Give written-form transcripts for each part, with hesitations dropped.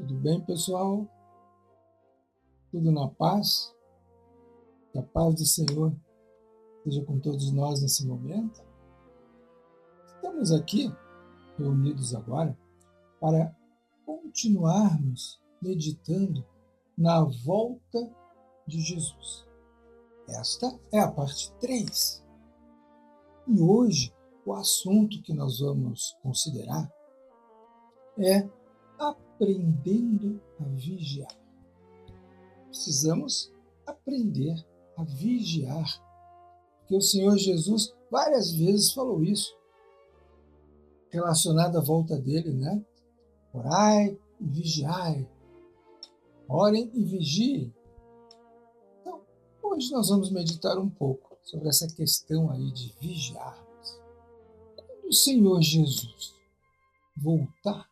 Tudo bem, pessoal? Tudo na paz? Que a paz do Senhor esteja com todos nós nesse momento. Estamos aqui reunidos agora para continuarmos meditando na volta de Jesus. Esta é a parte 3. E hoje o assunto que nós vamos considerar é aprendendo a vigiar. Precisamos aprender a vigiar, porque o Senhor Jesus várias vezes falou isso, relacionado à volta dele, né? Orai e vigiai, orem e vigiem. Então, hoje nós vamos meditar um pouco sobre essa questão aí de vigiarmos. Quando o Senhor Jesus voltar,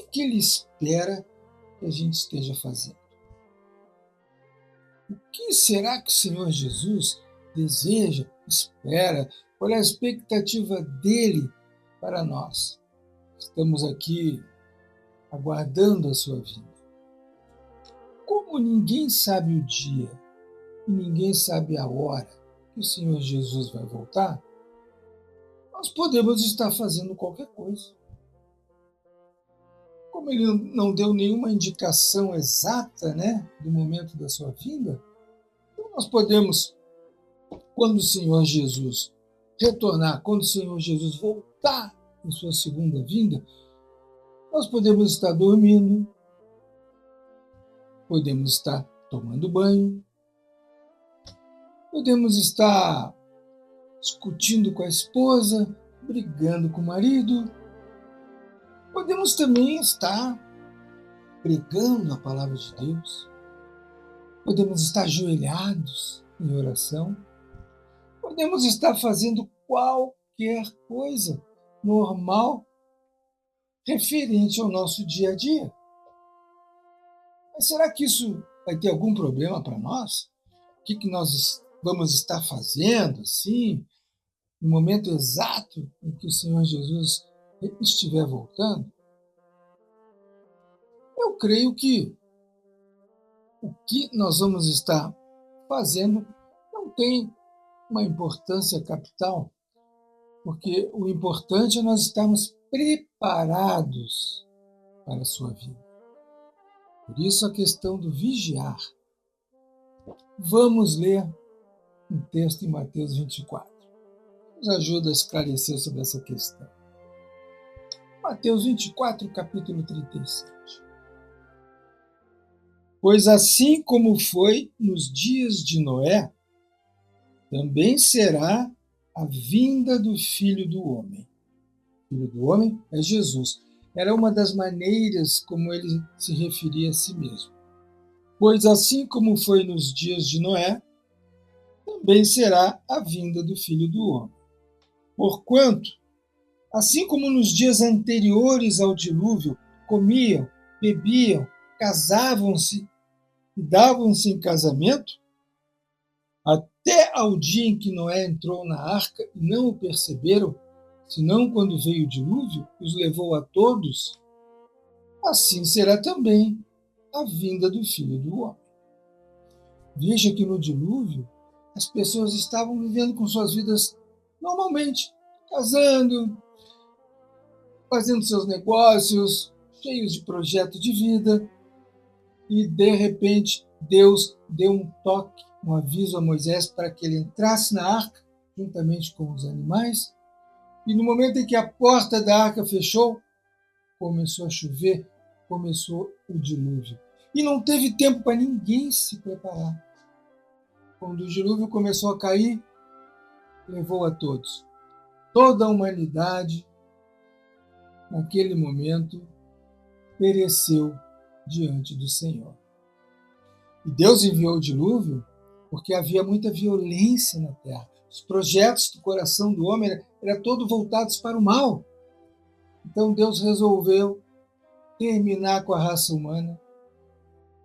o que Ele espera que a gente esteja fazendo? O que será que o Senhor Jesus deseja, espera? Qual é a expectativa dele para nós? Estamos aqui aguardando a sua vinda. Como ninguém sabe o dia e ninguém sabe a hora que o Senhor Jesus vai voltar, nós podemos estar fazendo qualquer coisa. Como ele não deu nenhuma indicação exata, né, do momento da sua vinda, então nós podemos, quando o Senhor Jesus retornar, quando o Senhor Jesus voltar em sua segunda vinda, nós podemos estar dormindo, podemos estar tomando banho, podemos estar discutindo com a esposa, brigando com o marido, podemos também estar pregando a palavra de Deus, podemos estar ajoelhados em oração, podemos estar fazendo qualquer coisa normal referente ao nosso dia a dia. Mas será que isso vai ter algum problema para nós? O que nós vamos estar fazendo assim, no momento exato em que o Senhor Jesus estiver voltando? Eu creio que o que nós vamos estar fazendo não tem uma importância capital, porque o importante é nós estarmos preparados para a sua vida. Por isso a questão do vigiar. Vamos ler um texto em Mateus 24. Nos ajuda a esclarecer sobre essa questão. Mateus 24, capítulo 37. Pois assim como foi nos dias de Noé, também será a vinda do Filho do Homem. O Filho do Homem é Jesus. Era uma das maneiras como ele se referia a si mesmo. Pois assim como foi nos dias de Noé, também será a vinda do Filho do Homem. Porquanto, assim como nos dias anteriores ao dilúvio, comiam, bebiam, casavam-se e davam-se em casamento, até ao dia em que Noé entrou na arca e não o perceberam, senão quando veio o dilúvio e os levou a todos, assim será também a vinda do Filho do Homem. Veja que no dilúvio as pessoas estavam vivendo com suas vidas normalmente, casando, fazendo seus negócios, cheios de projeto de vida, e de repente Deus deu um toque, um aviso a Moisés para que ele entrasse na arca, juntamente com os animais, e no momento em que a porta da arca fechou, começou a chover, começou o dilúvio. E não teve tempo para ninguém se preparar. Quando o dilúvio começou a cair, levou a todos. Toda a humanidade, naquele momento, pereceu diante do Senhor. E Deus enviou o dilúvio porque havia muita violência na terra. Os projetos do coração do homem eram todos voltados para o mal. Então Deus resolveu terminar com a raça humana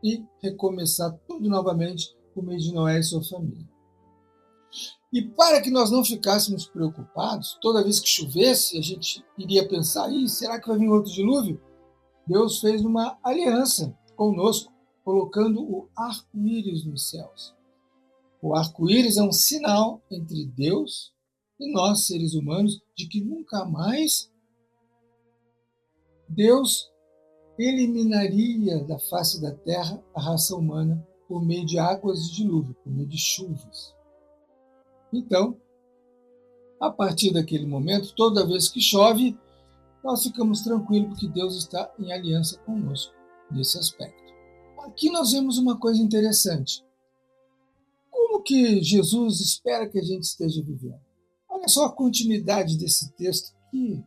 e recomeçar tudo novamente por meio de Noé e sua família. E para que nós não ficássemos preocupados, toda vez que chovesse, a gente iria pensar, será que vai vir outro dilúvio? Deus fez uma aliança conosco, colocando o arco-íris nos céus. O arco-íris é um sinal entre Deus e nós, seres humanos, de que nunca mais Deus eliminaria da face da terra a raça humana por meio de águas de dilúvio, por meio de chuvas. Então, a partir daquele momento, toda vez que chove, nós ficamos tranquilos porque Deus está em aliança conosco nesse aspecto. Aqui nós vemos uma coisa interessante. Como que Jesus espera que a gente esteja vivendo? Olha só a continuidade desse texto, que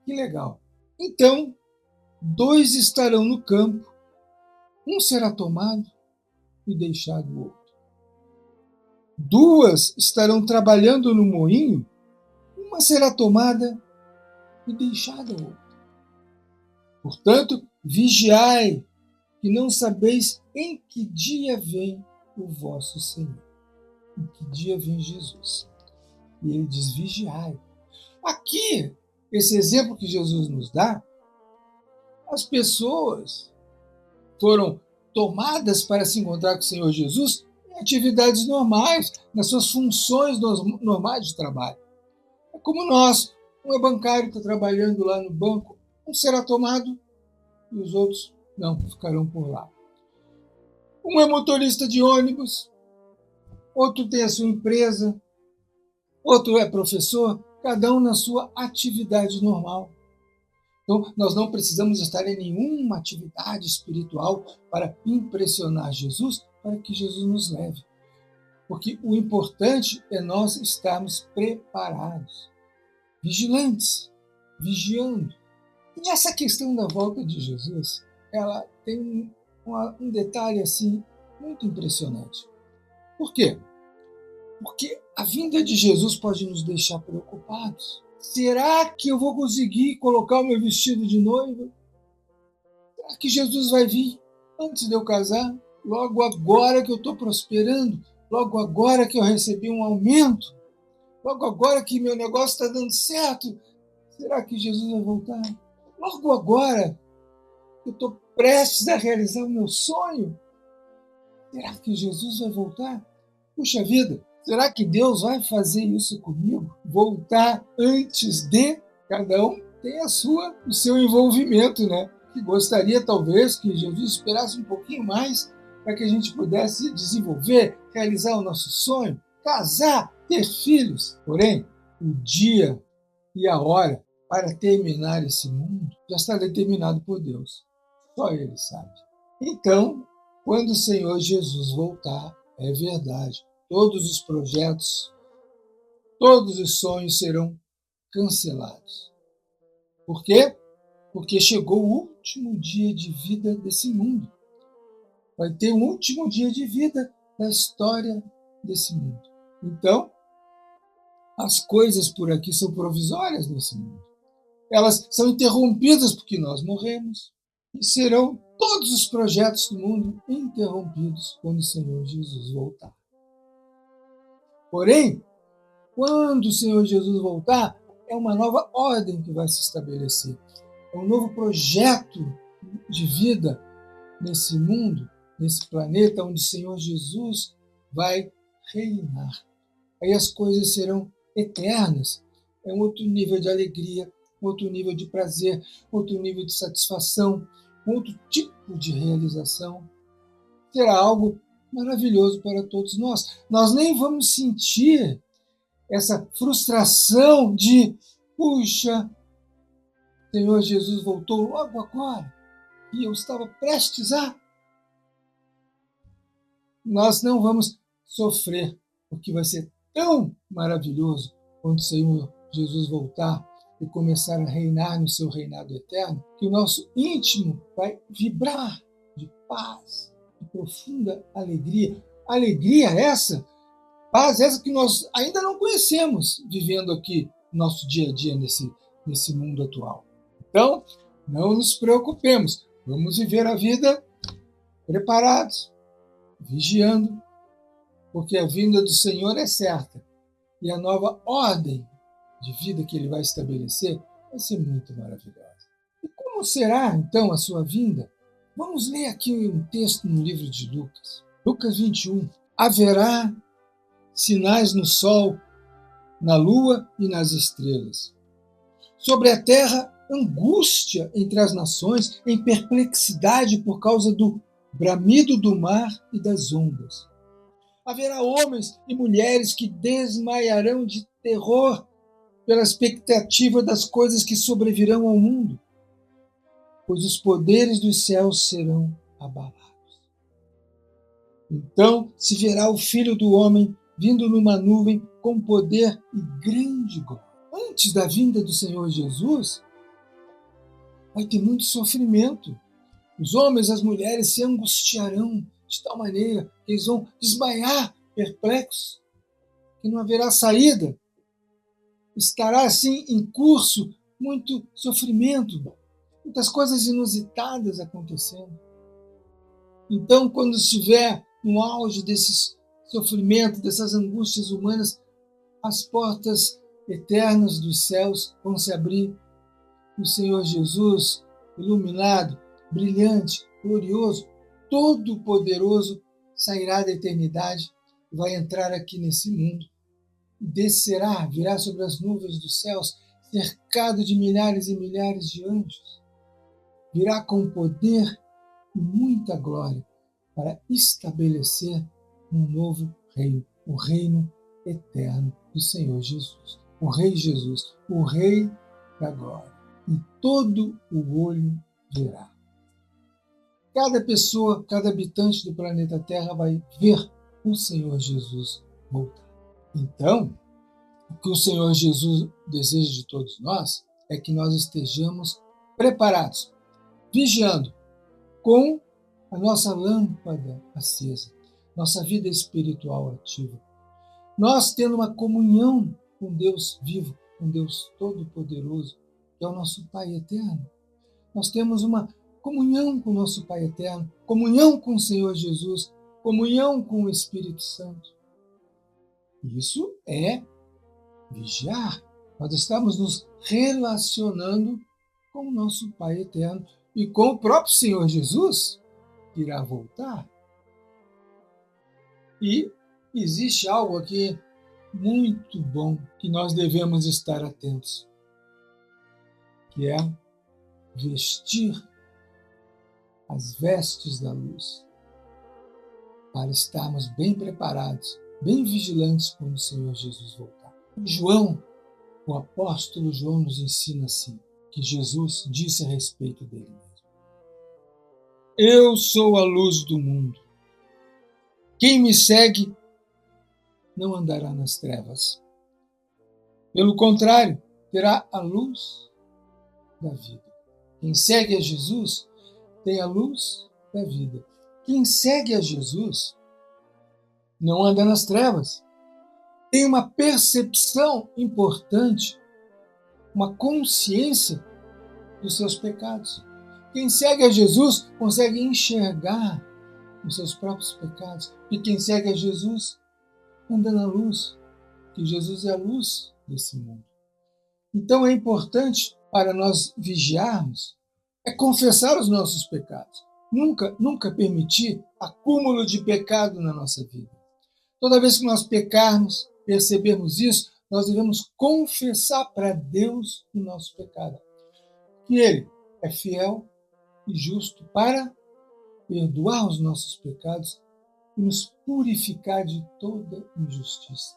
legal. Então, 2 estarão no campo, um será tomado e deixado o outro. 2 estarão trabalhando no moinho, uma será tomada e deixada a outra. Portanto, vigiai, que não sabeis em que dia vem o vosso Senhor. Em que dia vem Jesus. E ele diz, vigiai. Aqui, esse exemplo que Jesus nos dá, as pessoas foram tomadas para se encontrar com o Senhor Jesus em atividades normais, nas suas funções normais de trabalho. É como nós, um é bancário, está trabalhando lá no banco, um será tomado e os outros não, ficarão por lá. Um é motorista de ônibus, outro tem a sua empresa, outro é professor, cada um na sua atividade normal. Então, nós não precisamos estar em nenhuma atividade espiritual para impressionar Jesus, para que Jesus nos leve. Porque o importante é nós estarmos preparados, vigilantes, vigiando. E essa questão da volta de Jesus, ela tem um detalhe assim muito impressionante. Por quê? Porque a vinda de Jesus pode nos deixar preocupados. Será que eu vou conseguir colocar o meu vestido de noiva? Será que Jesus vai vir antes de eu casar? Logo agora que eu estou prosperando? Logo agora que eu recebi um aumento? Logo agora que meu negócio está dando certo? Será que Jesus vai voltar? Logo agora que eu estou prestes a realizar o meu sonho? Será que Jesus vai voltar? Puxa vida, será que Deus vai fazer isso comigo? Voltar antes de? Cada um tem o seu envolvimento, né? Que gostaria talvez que Jesus esperasse um pouquinho mais para que a gente pudesse desenvolver, realizar o nosso sonho, casar, ter filhos. Porém, o dia e a hora para terminar esse mundo já está determinado por Deus. Só Ele sabe. Então, quando o Senhor Jesus voltar, é verdade, todos os projetos, todos os sonhos serão cancelados. Por quê? Porque chegou o último dia de vida desse mundo. Vai ter um último dia de vida da história desse mundo. Então, as coisas por aqui são provisórias nesse mundo. Elas são interrompidas porque nós morremos. E serão todos os projetos do mundo interrompidos quando o Senhor Jesus voltar. Porém, quando o Senhor Jesus voltar, é uma nova ordem que vai se estabelecer. É um novo projeto de vida nesse mundo, nesse planeta onde o Senhor Jesus vai reinar. Aí as coisas serão eternas. É um outro nível de alegria, outro nível de prazer, outro nível de satisfação, outro tipo de realização. Será algo maravilhoso para todos nós. Nós nem vamos sentir essa frustração de, puxa, Senhor Jesus voltou logo agora e eu estava prestes a. Nós não vamos sofrer, porque vai ser tão maravilhoso quando o Senhor Jesus voltar e começar a reinar no seu reinado eterno, que o nosso íntimo vai vibrar de paz, de profunda alegria. Alegria essa, paz essa que nós ainda não conhecemos vivendo aqui nosso dia a dia nesse mundo atual. Então, não nos preocupemos, vamos viver a vida preparados, vigiando, porque a vinda do Senhor é certa e a nova ordem de vida que Ele vai estabelecer vai ser muito maravilhosa. E como Como será, então, a sua vinda? Vamos ler aqui um texto no livro de Lucas. Lucas 21. Haverá sinais no sol, na lua e nas estrelas. Sobre a terra, angústia entre as nações, em perplexidade por causa do bramido do mar e das ondas. Haverá homens e mulheres que desmaiarão de terror pela expectativa das coisas que sobrevirão ao mundo, pois os poderes dos céus serão abalados. Então se verá o Filho do Homem vindo numa nuvem com poder e grande glória. Antes da vinda do Senhor Jesus, vai ter muito sofrimento. Os homens e as mulheres se angustiarão de tal maneira que eles vão desmaiar perplexos, que não haverá saída. Estará assim em curso muito sofrimento, muitas coisas inusitadas acontecendo. Então, quando estiver no auge desses sofrimentos, dessas angústias humanas, as portas eternas dos céus vão se abrir. O Senhor Jesus, iluminado, brilhante, glorioso, todo-poderoso, sairá da eternidade e vai entrar aqui nesse mundo. E descerá, virá sobre as nuvens dos céus, cercado de milhares e milhares de anjos. Virá com poder e muita glória para estabelecer um novo reino, o reino eterno do Senhor Jesus. O Rei Jesus, o Rei da glória. E todo o olho verá. Cada pessoa, cada habitante do planeta Terra vai ver o Senhor Jesus voltar. Então, o que o Senhor Jesus deseja de todos nós é que nós estejamos preparados, vigiando, com a nossa lâmpada acesa, nossa vida espiritual ativa. Nós tendo uma comunhão com Deus vivo, com Deus Todo-Poderoso, que é o nosso Pai Eterno. Nós temos uma comunhão com o nosso Pai Eterno, comunhão com o Senhor Jesus, comunhão com o Espírito Santo. Isso é vigiar. Nós estamos nos relacionando com o nosso Pai Eterno e com o próprio Senhor Jesus, que irá voltar. E existe algo aqui muito bom que nós devemos estar atentos, que é vestir as vestes da luz, para estarmos bem preparados, bem vigilantes quando o Senhor Jesus voltar. João, o apóstolo João, nos ensina assim, que Jesus disse a respeito dele mesmo. Eu sou a luz do mundo. Quem me segue não andará nas trevas. Pelo contrário, terá a luz da vida. Quem segue a Jesus tem a luz da vida. Quem segue a Jesus não anda nas trevas. Tem uma percepção importante, uma consciência dos seus pecados. Quem segue a Jesus consegue enxergar os seus próprios pecados. E quem segue a Jesus anda na luz, que Jesus é a luz desse mundo. Então é importante para nós vigiarmos, é confessar os nossos pecados. Nunca permitir acúmulo de pecado na nossa vida. Toda vez que nós pecarmos, percebermos isso, nós devemos confessar para Deus o nosso pecado. Que Ele é fiel e justo para perdoar os nossos pecados e nos purificar de toda injustiça.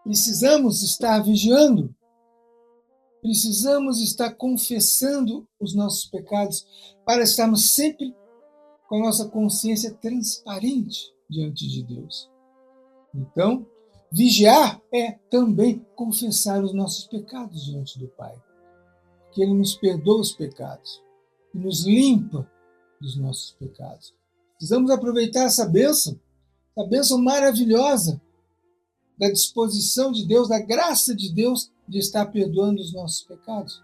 Precisamos estar vigiando. Precisamos estar confessando os nossos pecados para estarmos sempre com a nossa consciência transparente diante de Deus. Então, vigiar é também confessar os nossos pecados diante do Pai, que Ele nos perdoa os pecados e nos limpa dos nossos pecados. Precisamos aproveitar essa bênção maravilhosa da disposição de Deus, da graça de Deus de estar perdoando os nossos pecados,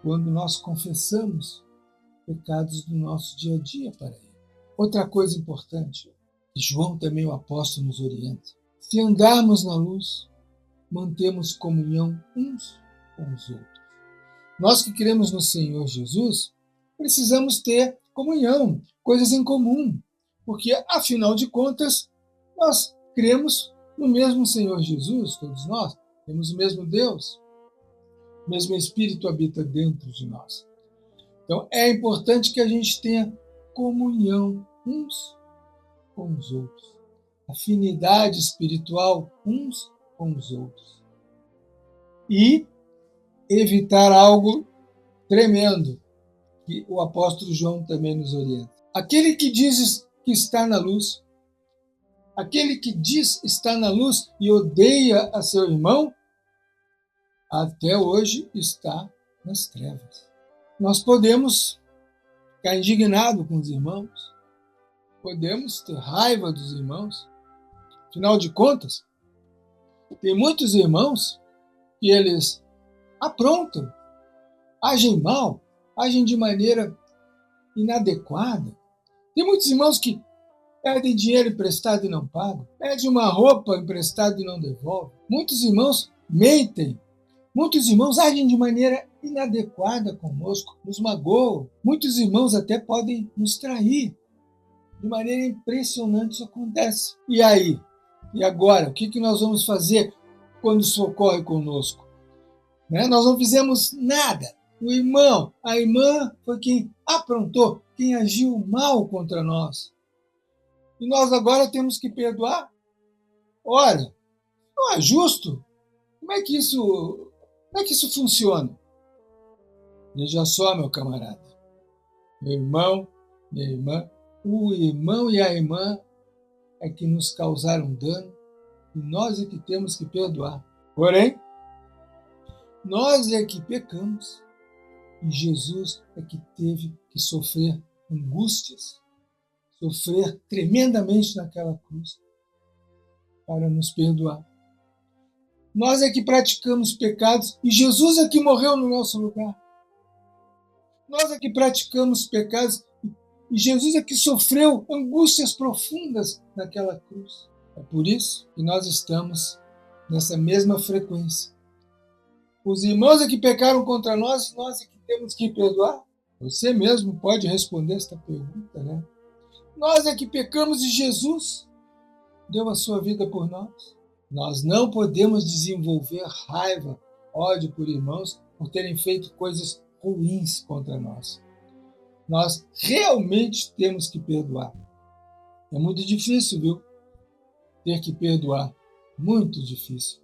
quando nós confessamos pecados do nosso dia a dia para Ele. Outra coisa importante, que João também, o apóstolo, nos orienta. Se andarmos na luz, mantemos comunhão uns com os outros. Nós que cremos no Senhor Jesus, precisamos ter comunhão, coisas em comum, porque, afinal de contas, nós cremos no mesmo Senhor Jesus, todos nós, temos o mesmo Deus, o mesmo Espírito habita dentro de nós. Então, é importante que a gente tenha comunhão uns com os outros, afinidade espiritual uns com os outros. E evitar algo tremendo, que o apóstolo João também nos orienta. Aquele que diz que está na luz, aquele que diz estar na luz e odeia a seu irmão, até hoje está nas trevas. Nós podemos ficar indignados com os irmãos, podemos ter raiva dos irmãos. Afinal de contas, tem muitos irmãos que eles aprontam, agem mal, agem de maneira inadequada. Tem muitos irmãos que pedem dinheiro emprestado e não pagam, pedem uma roupa emprestada e não devolvem. Muitos irmãos mentem, muitos irmãos agem de maneira inadequada conosco, nos magoam. Muitos irmãos até podem nos trair. De maneira impressionante isso acontece. E aí? E agora? O que nós vamos fazer quando isso ocorre conosco? Nós não fizemos nada. O irmão, a irmã foi quem aprontou, quem agiu mal contra nós. E nós agora temos que perdoar? Ora, não é justo. Como é que isso funciona? Veja só, meu camarada, meu irmão, minha irmã, o irmão e a irmã é que nos causaram dano e nós é que temos que perdoar. Porém, nós é que pecamos e Jesus é que teve que sofrer angústias, sofrer tremendamente naquela cruz para nos perdoar. Nós é que praticamos pecados e Jesus é que morreu no nosso lugar. Nós é que praticamos pecados e Jesus é que sofreu angústias profundas naquela cruz. É por isso que nós estamos nessa mesma frequência. Os irmãos é que pecaram contra nós e nós é que temos que perdoar? Você mesmo pode responder esta pergunta, né? Nós é que pecamos e Jesus deu a sua vida por nós. Nós não podemos desenvolver raiva, ódio por irmãos por terem feito coisas ruins contra nós. Nós realmente temos que perdoar. É muito difícil, viu? Ter que perdoar. Muito difícil.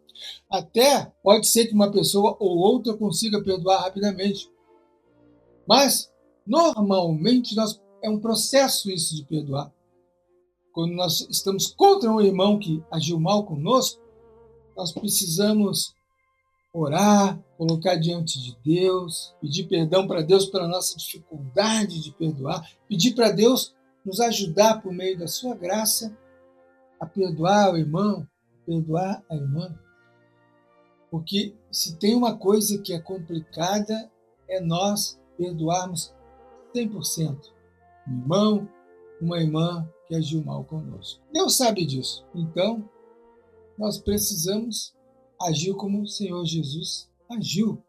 Até pode ser que uma pessoa ou outra consiga perdoar rapidamente. Mas, normalmente, é um processo isso de perdoar. Quando nós estamos contra um irmão que agiu mal conosco, nós precisamos orar, colocar diante de Deus, pedir perdão para Deus pela nossa dificuldade de perdoar, pedir para Deus nos ajudar por meio da sua graça a perdoar o irmão, a perdoar a irmã. Porque se tem uma coisa que é complicada, é nós perdoarmos 100% um irmão, uma irmã que agiu mal conosco. Deus sabe disso. Então, nós precisamos agir como o Senhor Jesus agiu.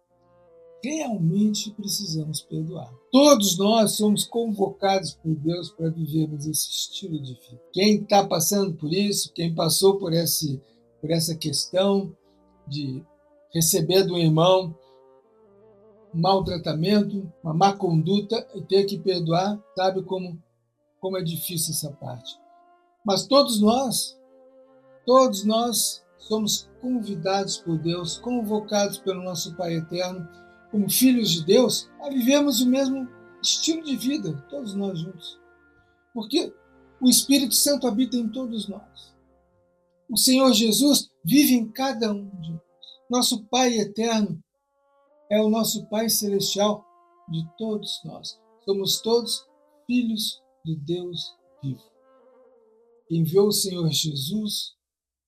Realmente precisamos perdoar. Todos nós somos convocados por Deus para vivermos esse estilo de vida. Quem está passando por isso, quem passou por essa questão de receber do irmão um maltratamento, uma má conduta e ter que perdoar, sabe como é difícil essa parte. Mas todos nós somos convidados por Deus, convocados pelo nosso Pai Eterno, como filhos de Deus, a vivermos o mesmo estilo de vida, todos nós juntos. Porque o Espírito Santo habita em todos nós. O Senhor Jesus vive em cada um de nós. Nosso Pai Eterno é o nosso Pai Celestial de todos nós. Somos todos filhos de Deus vivo. Enviou o Senhor Jesus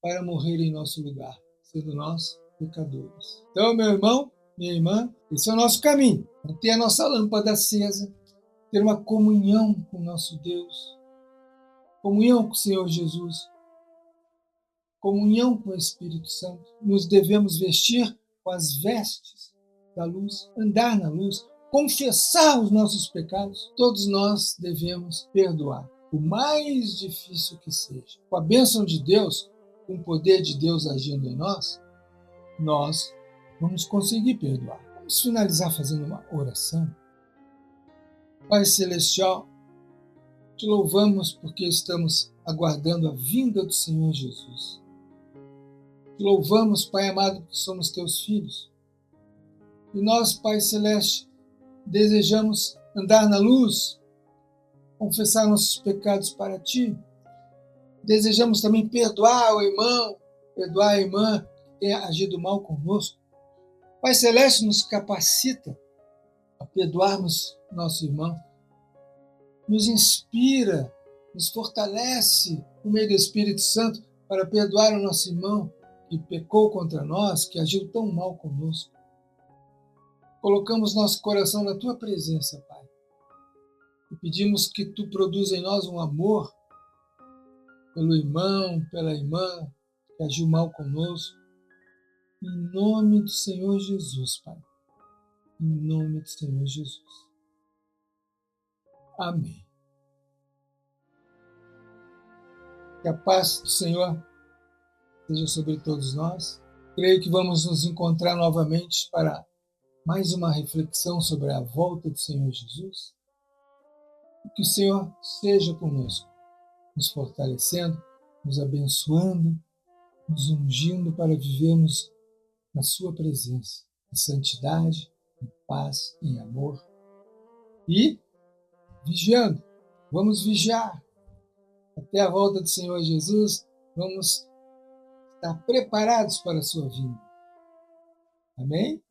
para morrer em nosso lugar, sendo nós pecadores. Então, meu irmão, minha irmã, esse é o nosso caminho. Manter a nossa lâmpada acesa, ter uma comunhão com o nosso Deus, comunhão com o Senhor Jesus, comunhão com o Espírito Santo. Nos devemos vestir com as vestes da luz, andar na luz, confessar os nossos pecados, todos nós devemos perdoar, por mais difícil que seja. Com a bênção de Deus, com o poder de Deus agindo em nós vamos conseguir perdoar. Vamos finalizar fazendo uma oração. Pai Celestial, te louvamos porque estamos aguardando a vinda do Senhor Jesus. Te louvamos, Pai amado, porque somos teus filhos. E nós, Pai Celeste, desejamos andar na luz, confessar nossos pecados para Ti. Desejamos também perdoar o irmão, perdoar a irmã que tenha agido mal conosco. Pai Celeste, nos capacita a perdoarmos nosso irmão. Nos inspira, nos fortalece por meio do Espírito Santo para perdoar o nosso irmão que pecou contra nós, que agiu tão mal conosco. Colocamos nosso coração na Tua presença, Pai. E pedimos que Tu produza em nós um amor pelo irmão, pela irmã que agiu mal conosco. Em nome do Senhor Jesus, Pai. Em nome do Senhor Jesus. Amém. Que a paz do Senhor seja sobre todos nós. Creio que vamos nos encontrar novamente para mais uma reflexão sobre a volta do Senhor Jesus. E que o Senhor seja conosco, nos fortalecendo, nos abençoando, nos ungindo para vivermos na sua presença, em santidade, em paz, em amor. E vigiando, vamos vigiar. Até a volta do Senhor Jesus, vamos estar preparados para a sua vinda. Amém?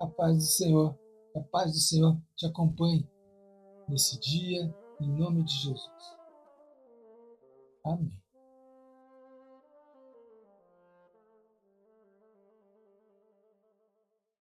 A paz do Senhor, que a paz do Senhor te acompanhe nesse dia, em nome de Jesus. Amém.